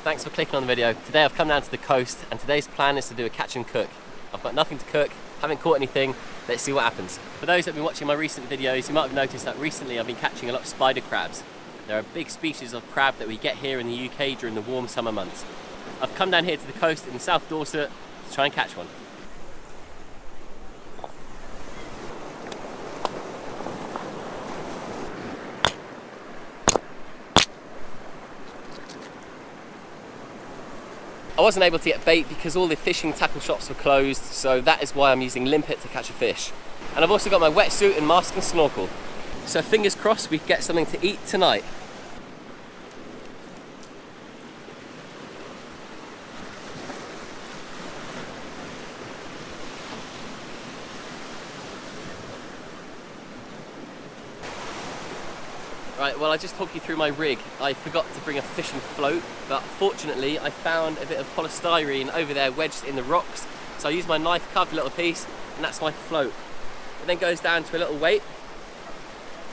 thanks for clicking on the video. Today I've come down to the coast and today's plan is to do a catch and cook. I've got nothing to cook, haven't caught anything, let's see what happens. For those that have been watching my recent videos, you might have noticed that recently I've been catching a lot of spider crabs. They're a big species of crab that we get here in the UK during the warm summer months. I've come down here to the coast in South Dorset to try and catch one. I wasn't able to get bait because all the fishing tackle shops were closed, so that is why I'm using limpet to catch a fish. And I've also got my wetsuit and mask and snorkel. So fingers crossed we get something to eat tonight. Right, well I just talked you through my rig. I forgot to bring a fishing float, but fortunately I found a bit of polystyrene over there wedged in the rocks. So I used my knife, carved a little piece, and that's my float. It then goes down to a little weight,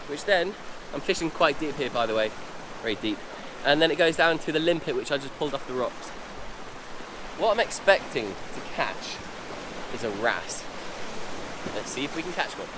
which then, I'm fishing quite deep here by the way, very deep. And then it goes down to the limpet which I just pulled off the rocks. What I'm expecting to catch is a wrasse. Let's see if we can catch one.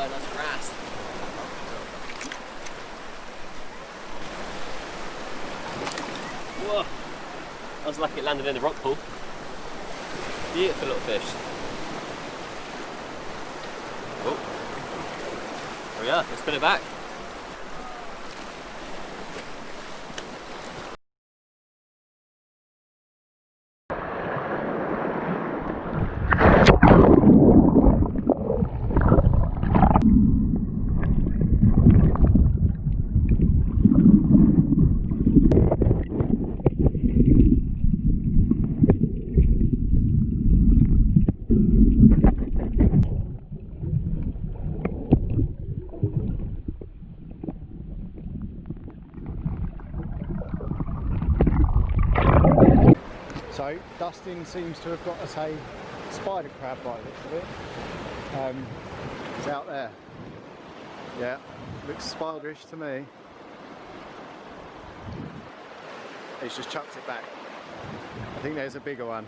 Nice wrasse. Whoa! I was lucky it landed in the rock pool. Beautiful little fish. Oh, there we are. Let's put it back. So Dustin seems to have got us a spider crab by the looks of it. It's out there. Yeah, looks spiderish to me. He's just chucked it back. I think there's a bigger one.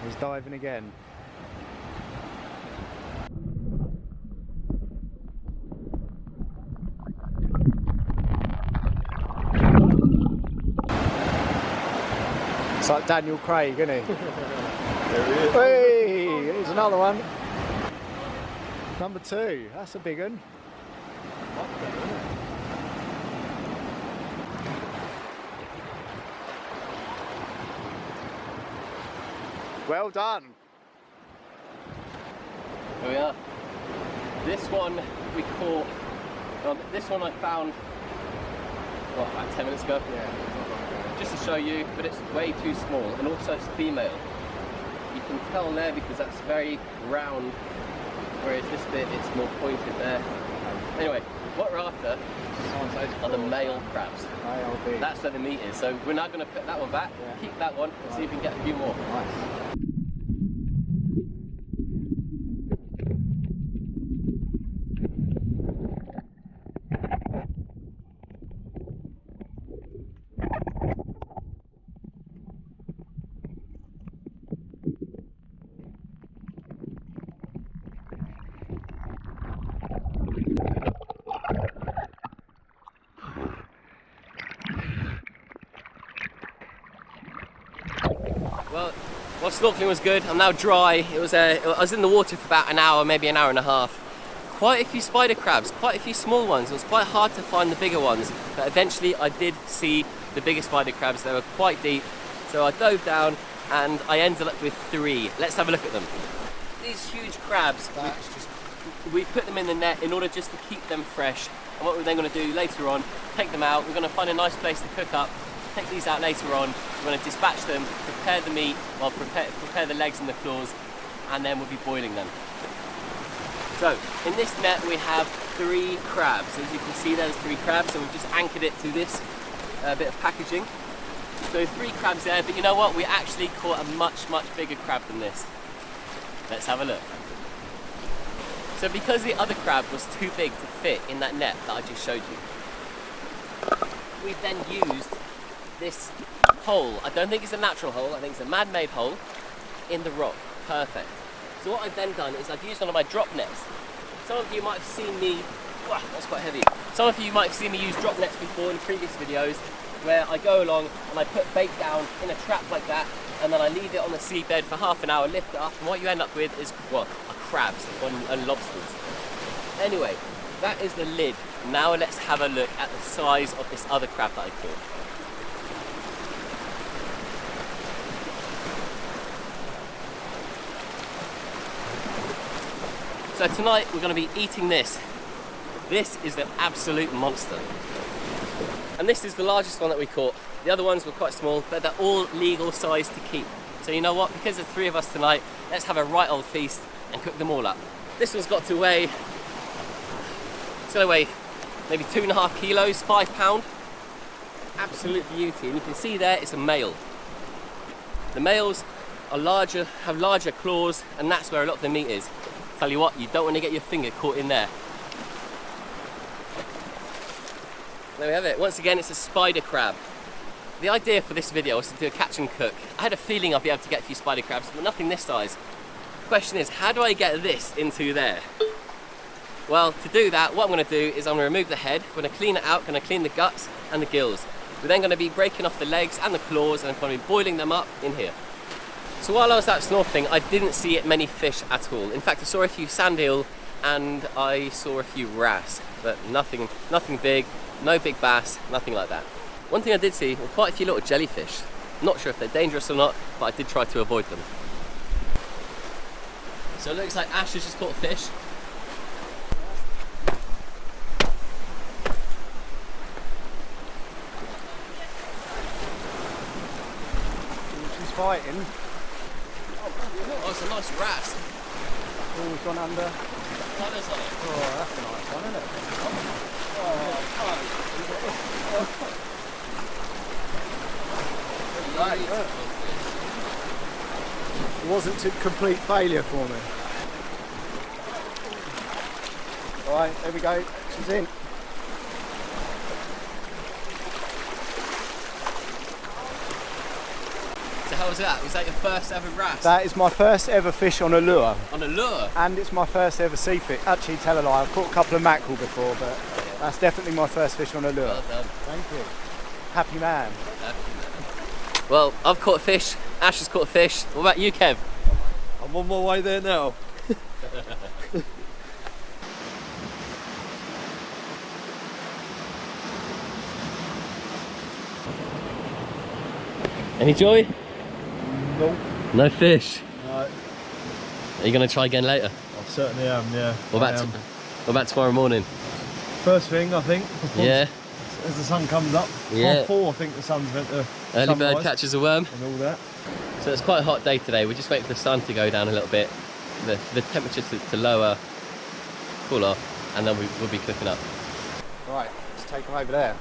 He's diving again. It's like Daniel Craig, isn't he? There he is. Hey, here's another one. Number 2, that's a big one. Well done. Here we are. This one we caught, well, this one I found, what, about 10 minutes ago? Yeah. Just to show you, but it's way too small, and also it's female. You can tell there because that's very round, whereas this bit it's more pointed there. Anyway, what we're after are the male crabs. That's where the meat is. So we're now going to put that one back, keep that one, and see if we can get a few more. Nice. Well, snorkeling was good. I'm now dry. I was in the water for about an hour, maybe an hour and a half. Quite a few spider crabs, quite a few small ones. It was quite hard to find the bigger ones, but eventually I did see the bigger spider crabs. They were quite deep, so I dove down and I ended up with 3. Let's have a look at them. These huge crabs, we put them in the net in order just to keep them fresh. And what we're then going to do later on, take them out. We're going to find a nice place to cook up, take these out later on. We're going to dispatch them, prepare the meat, well prepare the legs and the claws, and then we'll be boiling them. So in this net we have 3 crabs. As you can see there's 3 crabs, and we've just anchored it to this bit of packaging. So 3 crabs there, but you know what? We actually caught a much bigger crab than this. Let's have a look. So because the other crab was too big to fit in that net that I just showed you, we've then used this hole. I don't think it's a natural hole, I think it's a man-made hole in the rock. Perfect. So what I've then done is I've used one of my drop nets. Some of you might have seen me, wow, that's quite heavy. Some of you might have seen me use drop nets before in previous videos, where I go along and I put bait down in a trap like that, and then I leave it on the seabed for half an hour, lift it up, and what you end up with is, well, crabs and lobsters. Anyway, that is the lid. Now let's have a look at the size of this other crab that I caught. So tonight we're going to be eating this. This is an absolute monster. And this is the largest one that we caught. The other ones were quite small, but they're all legal size to keep. So you know what, because there's 3 of us tonight, let's have a right old feast and cook them all up. This one's got to weigh, it's going to weigh maybe 2.5 kilos, 5 pound. Absolute beauty, and you can see there it's a male. The males are larger, have larger claws, and that's where a lot of the meat is. Tell you what, you don't want to get your finger caught in there. There we have it. Once again, it's a spider crab. The idea for this video was to do a catch and cook. I had a feeling I'd be able to get a few spider crabs, but nothing this size. The question is, how do I get this into there? Well, to do that, what I'm going to do is I'm going to remove the head, I'm going to clean it out, going to clean the guts and the gills. We're then going to be breaking off the legs and the claws, and I'm going to be boiling them up in here. So while I was out snorkeling, I didn't see many fish at all. In fact, I saw a few sand eel and I saw a few wrasse, but nothing big, no big bass, nothing like that. One thing I did see were quite a few little jellyfish. Not sure if they're dangerous or not, but I did try to avoid them. So it looks like Ash has just caught a fish. She's fighting. Oh, it's a nice wrasse. Oh, it's gone under. Colours on it. Oh, that's a nice one, isn't it? It wasn't a complete failure for me. Alright, there we go. She's in. So how was that? Was that your first ever wrasse? That is my first ever fish on a lure. On a lure? And it's my first ever sea fish. Actually, tell a lie, I've caught a couple of mackerel before, but that's definitely my first fish on a lure. Well done. Thank you. Happy man. Happy man. Well, I've caught a fish, Ash has caught a fish. What about you, Kev? I'm on my way there now. Any joy? Nope. No fish? No. Are you going to try again later? I certainly am, yeah. What about tomorrow morning? First thing, I think, before Yeah. as the sun comes up. Yeah. 4, I think the sun's meant to Early bird sunrise catches a worm. and all that. So it's quite a hot day today. We're just waiting for the sun to go down a little bit, the temperature to lower, cool off, and then we'll be cooking up. Right, let's take them over there.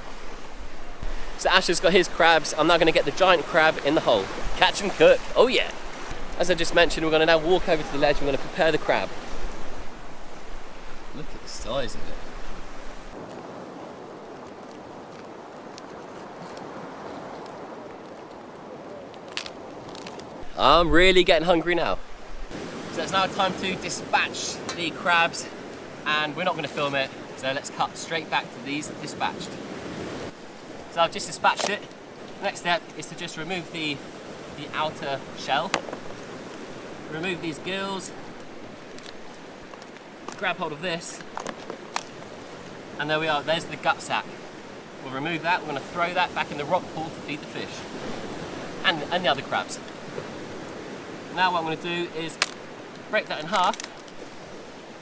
So Ash has got his crabs. I'm now going to get the giant crab in the hole. Catch and cook. Oh yeah. As I just mentioned, we're going to now walk over to the ledge. We're going to prepare the crab. Look at the size of it. I'm really getting hungry now. So it's now time to dispatch the crabs, and we're not going to film it, so let's cut straight back to these dispatched. So I've just dispatched it. The next step is to just remove the outer shell, remove these gills, grab hold of this, and there we are, there's the gut sack. We'll remove that, we're going to throw that back in the rock pool to feed the fish and the other crabs. Now what I'm going to do is break that in half,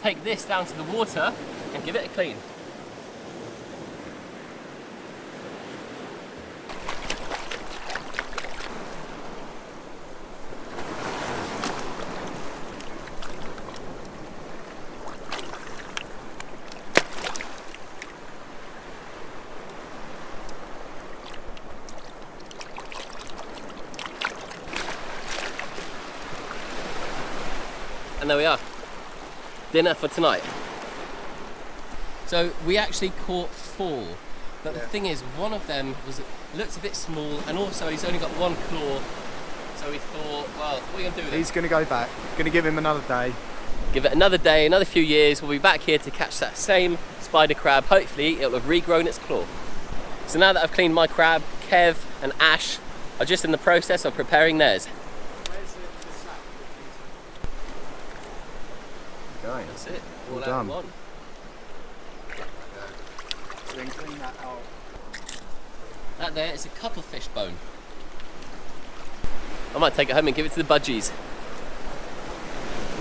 take this down to the water and give it a clean. And there we are. Dinner for tonight. So we actually caught 4, but the thing is, one of them looks a bit small, and also he's only got 1 claw. So we thought, well, what are we going to do with him? He's going to go back. Going to give him another day. Give it another day, another few years. We'll be back here to catch that same spider crab. Hopefully it'll have regrown its claw. So now that I've cleaned my crab, Kev and Ash are just in the process of preparing theirs. Where's the sack? Okay. That's it. All All out done. in one. Then clean that out. That there is a cuttlefish bone. I might take it home and give it to the budgies.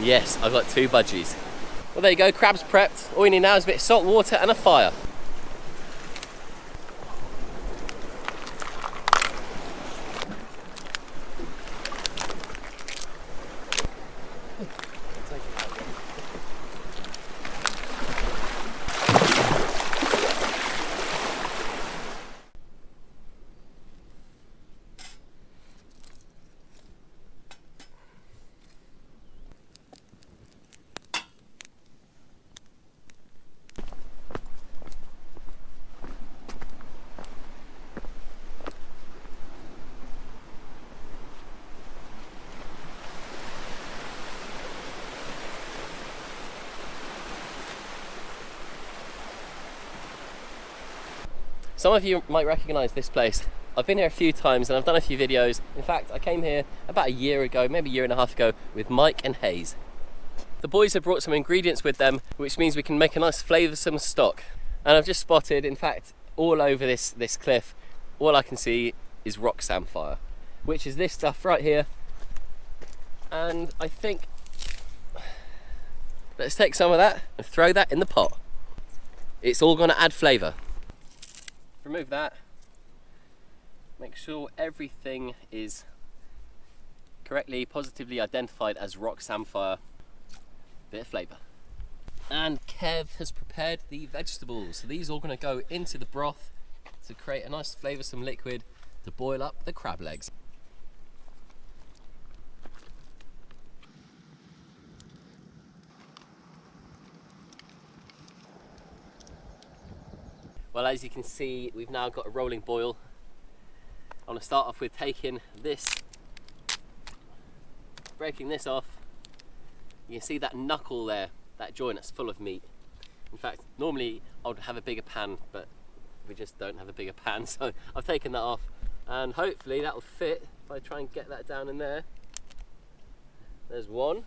Yes, I've got 2 budgies. Well, there you go, crab's prepped. All you need now is a bit of salt water and a fire. Some of you might recognise this place. I've been here a few times and I've done a few videos. In fact, I came here about a year ago, maybe a year and a half ago, with Mike and Hayes. The boys have brought some ingredients with them, which means we can make a nice flavoursome stock. And I've just spotted, in fact, all over this cliff, all I can see is rock samphire, which is this stuff right here. And I think, let's take some of that and throw that in the pot. It's all going to add flavour. Remove that. Make sure everything is correctly, positively identified as rock samphire. Bit of flavour. And Kev has prepared the vegetables. So these are all going to go into the broth to create a nice flavoursome liquid to boil up the crab legs. Well, as you can see, we've now got a rolling boil. I want to start off with taking this, breaking this off. You can see that knuckle there, that joint that's full of meat. In fact, normally I would have a bigger pan, but we just don't have a bigger pan, so I've taken that off. And hopefully that will fit if I try and get that down in there. There's one.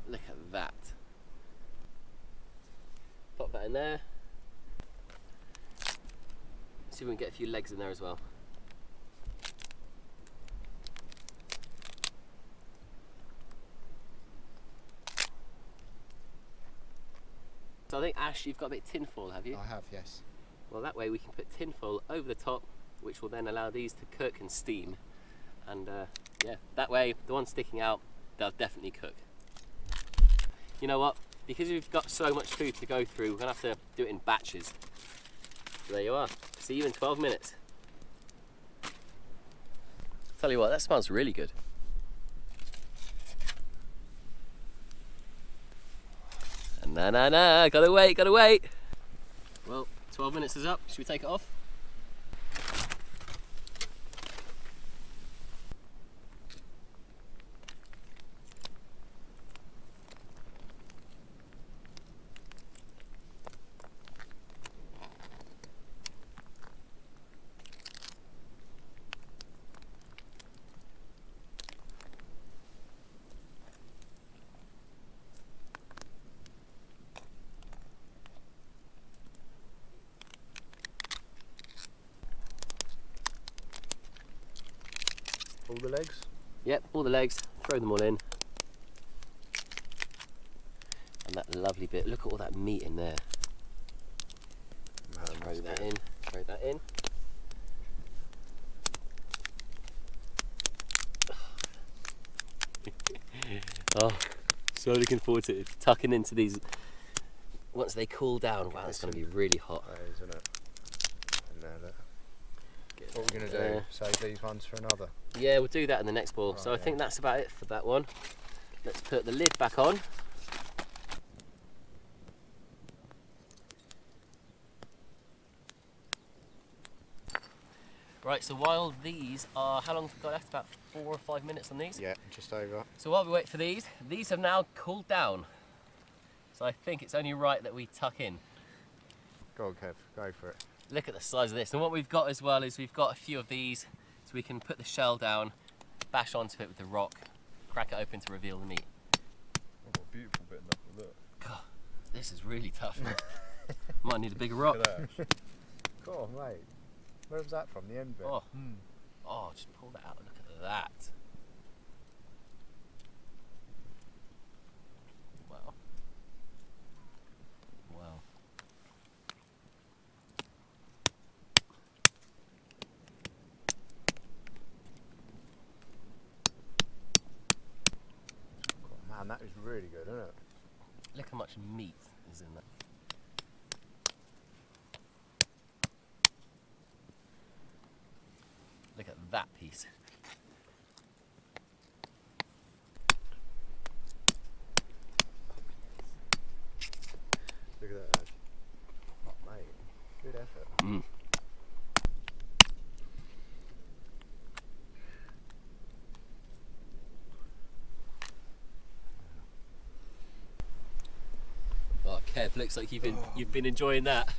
Look at that. Pop that in there. See if we can get a few legs in there as well. So I think, Ash, you've got a bit of tinfoil, have you? I have, yes. Well, that way we can put tinfoil over the top, which will then allow these to cook and steam. And yeah, that way the ones sticking out, they'll definitely cook. You know what? Because we've got so much food to go through, we're going to have to do it in batches. So there you are. See you in 12 minutes. Tell you what, that smells really good. Na, gotta wait. Well, 12 minutes is up. Should we take it off? All the legs? Yep, all the legs, throw them all in. And that lovely bit, look at all that meat in there. Throw that in, throw that in. Oh, so looking forward to it. Tucking into these, once they cool down, wow, it's going to be really hot. That is, isn't it? And now look. What we're going to do, save these ones for another. Yeah, we'll do that in the next boil. Right, So I think that's about it for that one. Let's put the lid back on. Right, so while these are, how long have we got left? About 4 or 5 minutes on these? Yeah, just over. So while we wait for these have now cooled down. So I think it's only right that we tuck in. Go on, Kev, go for it. Look at the size of this. And what we've got as well is we've got a few of these, so we can put the shell down, bash onto it with the rock, crack it open to reveal the meat. I've got a beautiful bit of knuckle, look. God, this is really tough. Might need a bigger rock. Look at that. Go on, mate. Where was that from? The end bit? Oh, oh, just pull that out. Look at that. Wow. Wow. Man, that is really good, isn't it? Look how much meat is in that. Look at that piece. Look at that. Oh, mate. Good effort. Mm. Oh, Kev, looks like you've been enjoying that.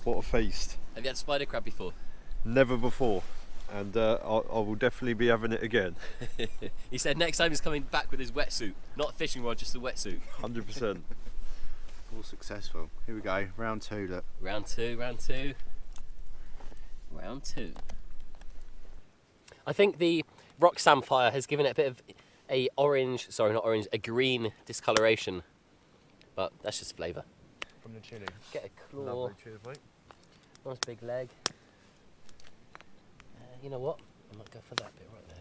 What a feast. Have you had spider crab before? Never before. And I will definitely be having it again. He said next time he's coming back with his wetsuit. Not a fishing rod, just a wetsuit. 100%. All successful. Here we go. Round 2, look. Round two, round two. Round two. I think the rock samphire has given it a bit of a orange, sorry not orange, a green discoloration. But that's just flavour. From the chili. Get a claw. Lovely, cheers mate. Nice big leg. You know what? I might go for that bit right there.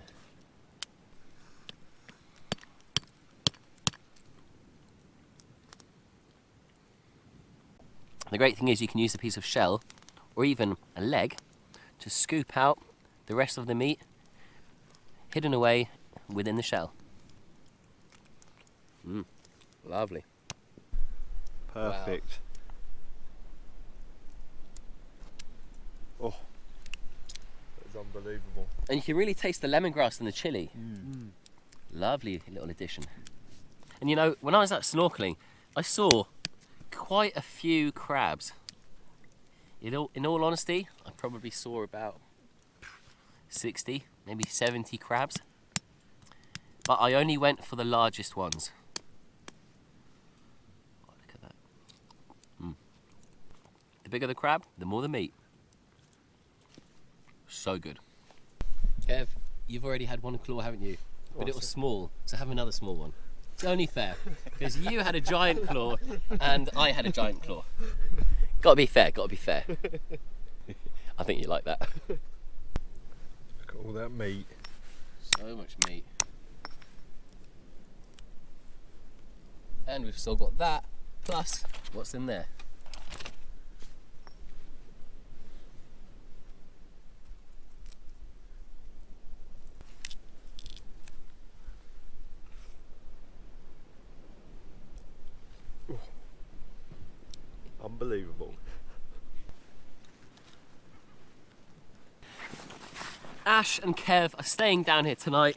The great thing is you can use a piece of shell or even a leg to scoop out the rest of the meat hidden away within the shell. Lovely. Perfect. Oh, that's unbelievable. And you can really taste the lemongrass and the chilli. Lovely little addition. And you know, when I was out snorkeling, I saw quite a few crabs. In all honesty, I probably saw about 60, maybe 70 crabs. But I only went for the largest ones. Oh, look at that. The bigger the crab, the more the meat. So good. Kev, you've already had one claw, haven't you? But it was small, so have another small one. It's only fair, because you had a giant claw and I had a giant claw. Gotta be fair, gotta be fair. I think you like that. Look at all that meat. So much meat. And we've still got that, plus what's in there. Unbelievable. Ash and Kev are staying down here tonight.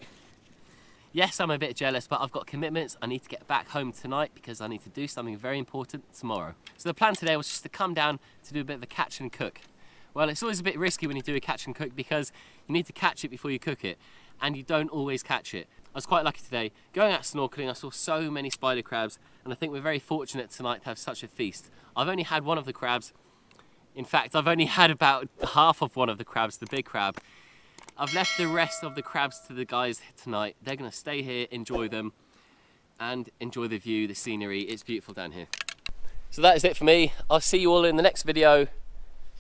Yes, I'm a bit jealous, but I've got commitments. I need to get back home tonight because I need to do something very important tomorrow. So the plan today was just to come down to do a bit of a catch and cook. Well, it's always a bit risky when you do a catch and cook because you need to catch it before you cook it, and you don't always catch it. I was quite lucky today. Going out snorkeling, I saw so many spider crabs, and I think we're very fortunate tonight to have such a feast. I've only had one of the crabs. In fact, I've only had about half of one of the crabs, the big crab. I've left the rest of the crabs to the guys tonight. They're gonna stay here, enjoy them, and enjoy the view, the scenery. It's beautiful down here. So that is it for me. I'll see you all in the next video.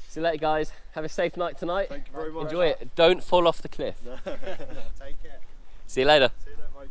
See you later, guys. Have a safe night tonight. Thank you very much. Enjoy it. Don't fall off the cliff. Take care. See you later. See you later, mate.